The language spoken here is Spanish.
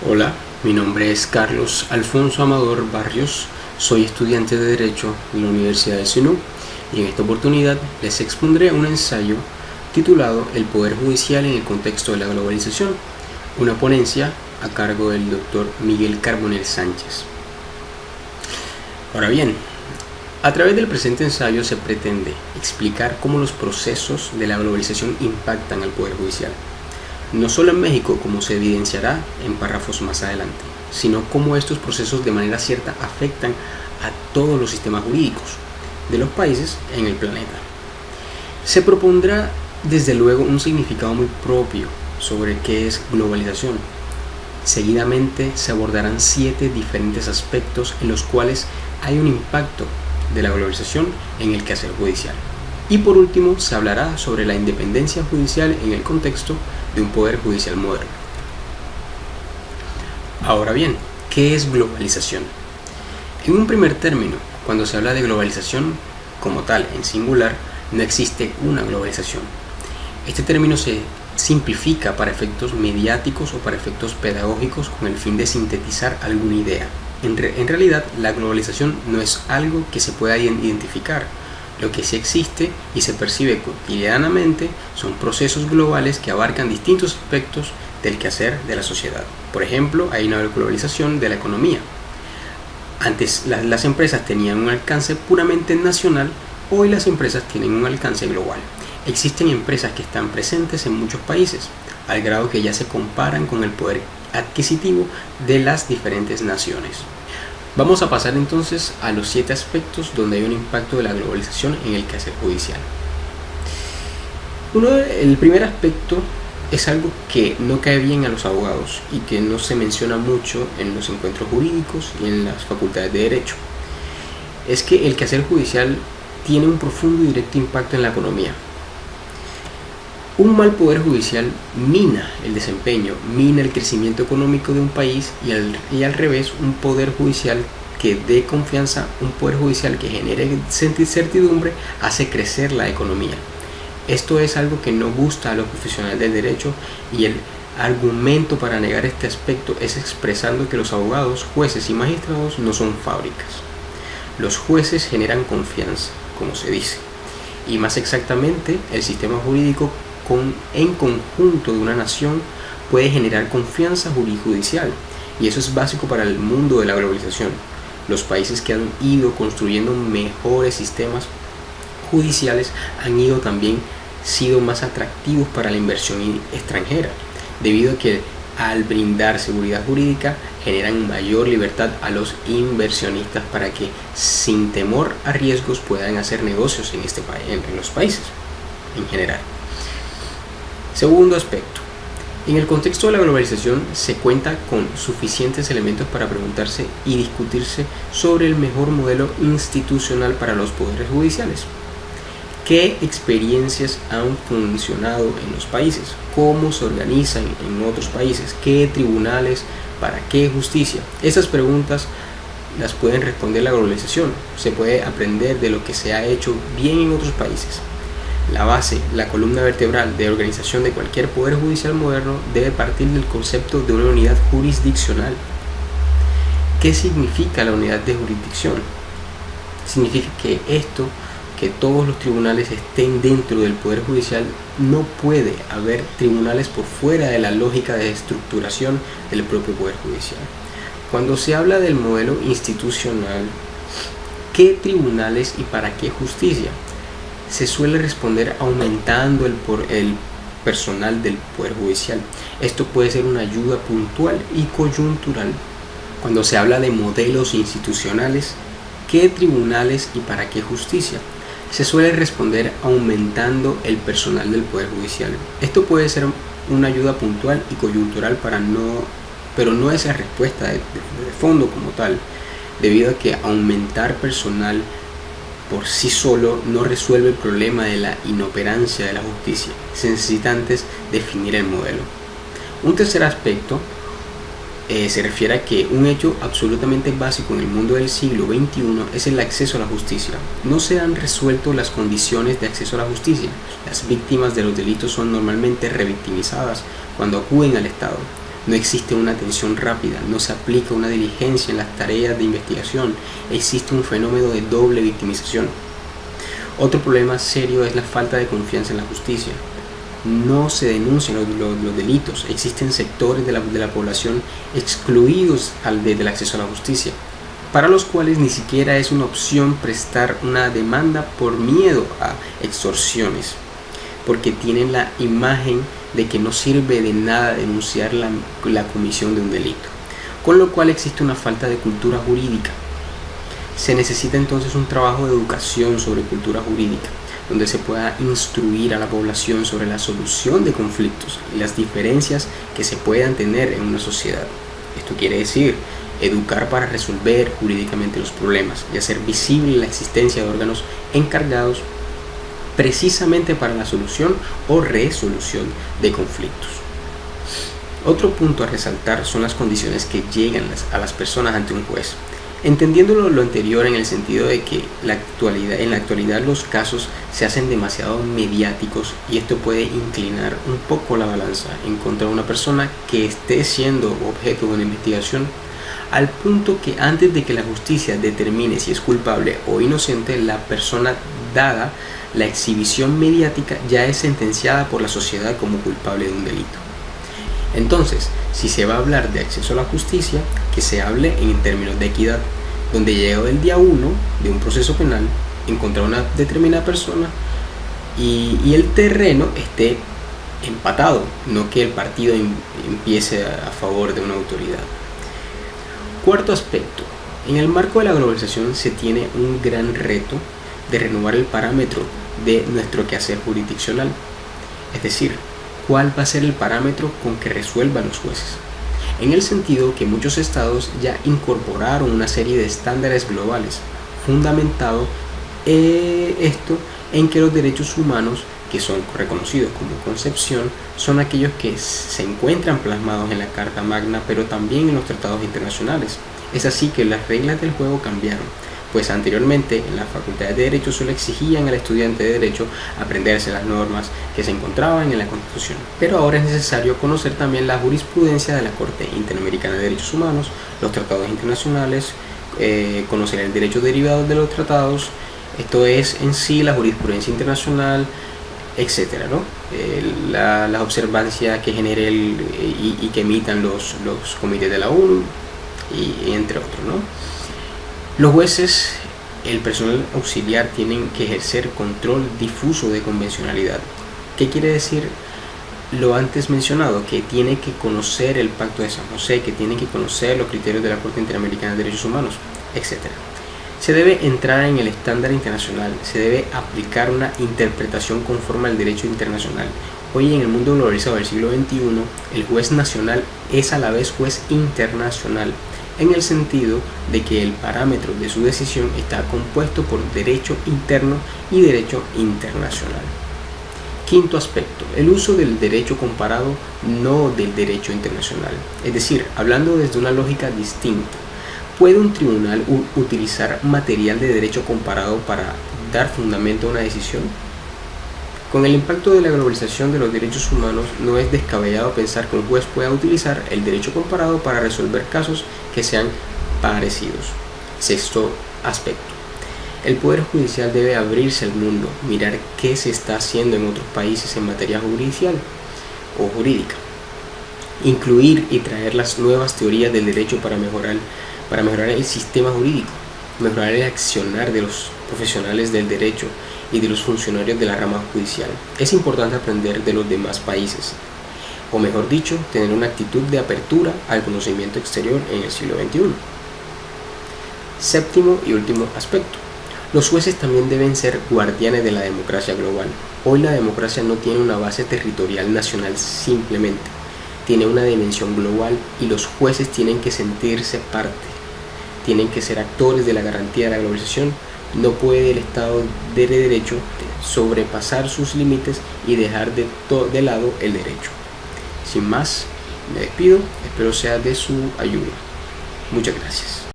Hola, mi nombre es Carlos Alfonso Amador Barrios, soy estudiante de Derecho en la Universidad de SUNY y en esta oportunidad les expondré un ensayo titulado El Poder Judicial en el contexto de la globalización, una ponencia a cargo del doctor Miguel Carbonell Sánchez. Ahora bien, a través del presente ensayo se pretende explicar cómo los procesos de la globalización impactan al Poder Judicial. No solo en México, como se evidenciará en párrafos más adelante, sino cómo estos procesos de manera cierta afectan a todos los sistemas jurídicos de los países en el planeta. Se propondrá desde luego un significado muy propio sobre qué es globalización. Seguidamente se abordarán 7 diferentes aspectos en los cuales hay un impacto de la globalización en el quehacer judicial. Y por último se hablará sobre la independencia judicial en el contexto de un poder judicial moderno. Ahora bien, ¿qué es globalización? En un primer término, cuando se habla de globalización como tal, en singular, no existe una globalización. Este término se simplifica para efectos mediáticos o para efectos pedagógicos con el fin de sintetizar alguna idea. En realidad, la globalización no es algo que se pueda identificar. Lo que sí existe y se percibe cotidianamente son procesos globales que abarcan distintos aspectos del quehacer de la sociedad. Por ejemplo, hay una globalización de la economía. Antes las empresas tenían un alcance puramente nacional, hoy las empresas tienen un alcance global. Existen empresas que están presentes en muchos países, al grado que ya se comparan con el poder adquisitivo de las diferentes naciones. Vamos a pasar entonces a los 7 aspectos donde hay un impacto de la globalización en el quehacer judicial. El primer aspecto es algo que no cae bien a los abogados y que no se menciona mucho en los encuentros jurídicos y en las facultades de Derecho. Es que el quehacer judicial tiene un profundo y directo impacto en la economía. Un mal poder judicial mina el desempeño, mina el crecimiento económico de un país y al revés, un poder judicial que dé confianza, un poder judicial que genere certidumbre, hace crecer la economía. Esto es algo que no gusta a los profesionales del derecho y el argumento para negar este aspecto es expresando que los abogados, jueces y magistrados no son fábricas. Los jueces generan confianza, como se dice, y más exactamente el sistema jurídico en conjunto de una nación puede generar confianza jurisdiccional, y eso es básico para el mundo de la globalización. Los países que han ido construyendo mejores sistemas judiciales han ido también sido más atractivos para la inversión extranjera, debido a que al brindar seguridad jurídica generan mayor libertad a los inversionistas para que sin temor a riesgos puedan hacer negocios en los países en general. Segundo aspecto. En el contexto de la globalización se cuenta con suficientes elementos para preguntarse y discutirse sobre el mejor modelo institucional para los poderes judiciales. ¿Qué experiencias han funcionado en los países? ¿Cómo se organizan en otros países? ¿Qué tribunales? ¿Para qué justicia? Esas preguntas las pueden responder la globalización. Se puede aprender de lo que se ha hecho bien en otros países. La base, la columna vertebral de organización de cualquier poder judicial moderno debe partir del concepto de una unidad jurisdiccional. ¿Qué significa la unidad de jurisdicción? Significa que todos los tribunales estén dentro del poder judicial. No puede haber tribunales por fuera de la lógica de estructuración del propio poder judicial. Cuando se habla del modelo institucional, ¿qué tribunales y para qué justicia? Se suele responder aumentando el personal del Poder Judicial. Esto puede ser una ayuda puntual y coyuntural. Cuando se habla de modelos institucionales, ¿qué tribunales y para qué justicia? Se suele responder aumentando el personal del Poder Judicial. Esto puede ser una ayuda puntual y coyuntural pero no es la respuesta de fondo como tal, debido a que aumentar personal por sí solo no resuelve el problema de la inoperancia de la justicia. Se necesita antes definir el modelo. Un tercer aspecto se refiere a que un hecho absolutamente básico en el mundo del siglo XXI es el acceso a la justicia. No se han resuelto las condiciones de acceso a la justicia. Las víctimas de los delitos son normalmente revictimizadas cuando acuden al Estado. No existe una atención rápida, no se aplica una diligencia en las tareas de investigación, existe un fenómeno de doble victimización. Otro problema serio es la falta de confianza en la justicia. No se denuncian los delitos, existen sectores de la población excluidos del acceso a la justicia, para los cuales ni siquiera es una opción prestar una demanda por miedo a extorsiones, porque tienen la imagen de que no sirve de nada denunciar la comisión de un delito, con lo cual existe una falta de cultura jurídica. Se necesita entonces un trabajo de educación sobre cultura jurídica, donde se pueda instruir a la población sobre la solución de conflictos y las diferencias que se puedan tener en una sociedad. Esto quiere decir educar para resolver jurídicamente los problemas y hacer visible la existencia de órganos encargados precisamente para la solución o resolución de conflictos. Otro punto a resaltar son las condiciones que llegan a las personas ante un juez. Entendiendo lo anterior en el sentido de que en la actualidad los casos se hacen demasiado mediáticos y esto puede inclinar un poco la balanza en contra de una persona que esté siendo objeto de una investigación, al punto que antes de que la justicia determine si es culpable o inocente, la persona, dada la exhibición mediática, ya es sentenciada por la sociedad como culpable de un delito. Entonces, si se va a hablar de acceso a la justicia, que se hable en términos de equidad, donde llegado el día 1 de un proceso penal, encontrar una determinada persona y el terreno esté empatado, no que el partido empiece a favor de una autoridad. Cuarto aspecto, en el marco de la globalización se tiene un gran reto de renovar el parámetro de nuestro quehacer jurisdiccional, es decir, cuál va a ser el parámetro con que resuelvan los jueces, en el sentido que muchos estados ya incorporaron una serie de estándares globales, fundamentado esto en que los derechos humanos, que son reconocidos como concepción, son aquellos que se encuentran plasmados en la Carta Magna, pero también en los tratados internacionales. Es así que las reglas del juego cambiaron, pues anteriormente en las facultades de Derecho solo exigían al estudiante de Derecho aprenderse las normas que se encontraban en la Constitución. Pero ahora es necesario conocer también la jurisprudencia de la Corte Interamericana de Derechos Humanos, los tratados internacionales, conocer el derecho derivado de los tratados, esto es en sí la jurisprudencia internacional, etcétera, ¿no? La observancia que genere y que emitan los comités de la ONU, y entre otros, ¿no? Los jueces, el personal auxiliar, tienen que ejercer control difuso de convencionalidad. ¿Qué quiere decir lo antes mencionado? Que tiene que conocer el Pacto de San José, que tiene que conocer los criterios de la Corte Interamericana de Derechos Humanos, etcétera. Se debe entrar en el estándar internacional, se debe aplicar una interpretación conforme al derecho internacional. Hoy en el mundo globalizado del siglo XXI, el juez nacional es a la vez juez internacional, en el sentido de que el parámetro de su decisión está compuesto por derecho interno y derecho internacional. Quinto aspecto, el uso del derecho comparado, no del derecho internacional. Es decir, hablando desde una lógica distinta, ¿puede un tribunal utilizar material de derecho comparado para dar fundamento a una decisión? Con el impacto de la globalización de los derechos humanos, no es descabellado pensar que un juez pueda utilizar el derecho comparado para resolver casos que sean parecidos. Sexto aspecto. El Poder Judicial debe abrirse al mundo, mirar qué se está haciendo en otros países en materia judicial o jurídica. Incluir y traer las nuevas teorías del derecho para mejorar el sistema jurídico, mejorar el accionar de los profesionales del derecho y de los funcionarios de la rama judicial. Es importante aprender de los demás países, o mejor dicho, tener una actitud de apertura al conocimiento exterior en el siglo XXI. Séptimo y último aspecto. Los jueces también deben ser guardianes de la democracia global. Hoy la democracia no tiene una base territorial nacional simplemente, tiene una dimensión global y los jueces tienen que sentirse parte, tienen que ser actores de la garantía de la globalización. No puede el Estado de Derecho sobrepasar sus límites y dejar de lado el derecho. Sin más, me despido, espero sea de su ayuda. Muchas gracias.